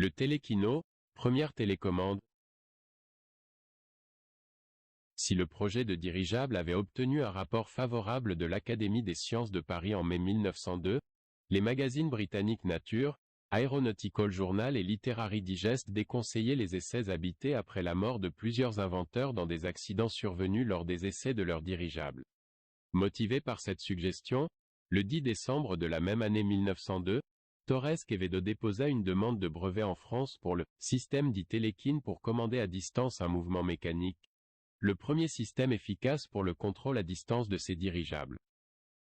Le télékino, première télécommande. Si le projet de dirigeable avait obtenu un rapport favorable de l'Académie des sciences de Paris en mai 1902, les magazines britanniques Nature, Aeronautical Journal et Literary Digest déconseillaient les essais habités après la mort de plusieurs inventeurs dans des accidents survenus lors des essais de leurs dirigeables. Motivé par cette suggestion, le 10 décembre de la même année 1902, Torres Quevedo déposa une demande de brevet en France pour le système dit télékin pour commander à distance un mouvement mécanique, le premier système efficace pour le contrôle à distance de ces dirigeables.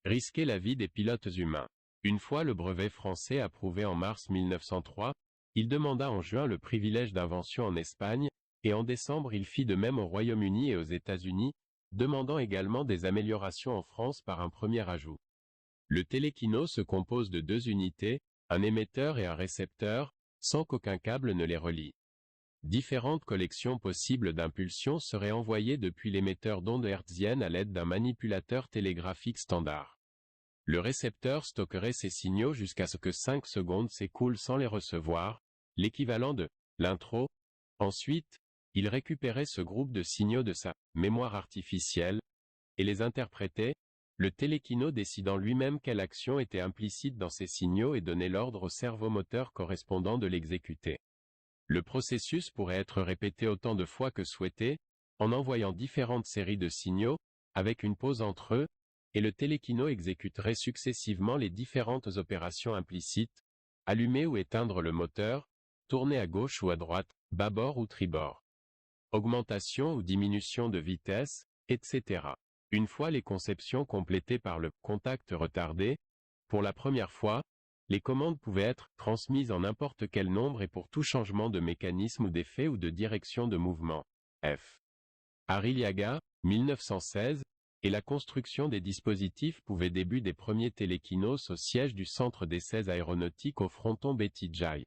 Risquer la vie des pilotes humains. Une fois le brevet français approuvé en mars 1903, il demanda en juin le privilège d'invention en Espagne, et en décembre il fit de même au Royaume-Uni et aux États-Unis, demandant également des améliorations en France par un premier ajout. Le télékino se compose de deux unités, un émetteur et un récepteur, sans qu'aucun câble ne les relie. Différentes collections possibles d'impulsions seraient envoyées depuis l'émetteur d'ondes hertziennes à l'aide d'un manipulateur télégraphique standard. Le récepteur stockerait ces signaux jusqu'à ce que 5 secondes s'écoulent sans les recevoir, l'équivalent de l'intro. Ensuite, il récupérait ce groupe de signaux de sa mémoire artificielle et les interprétait, le télékino décidant lui-même quelle action était implicite dans ces signaux et donnait l'ordre au servomoteur correspondant de l'exécuter. Le processus pourrait être répété autant de fois que souhaité, en envoyant différentes séries de signaux, avec une pause entre eux, et le télékino exécuterait successivement les différentes opérations implicites, allumer ou éteindre le moteur, tourner à gauche ou à droite, bâbord ou tribord, augmentation ou diminution de vitesse, etc. Une fois les conceptions complétées par le contact retardé, pour la première fois, les commandes pouvaient être transmises en n'importe quel nombre et pour tout changement de mécanisme ou d'effet ou de direction de mouvement. F. Arrillaga, 1916, et la construction des dispositifs pouvait début des premiers télékinos au siège du Centre d'essais aéronautiques au fronton Betty Jay.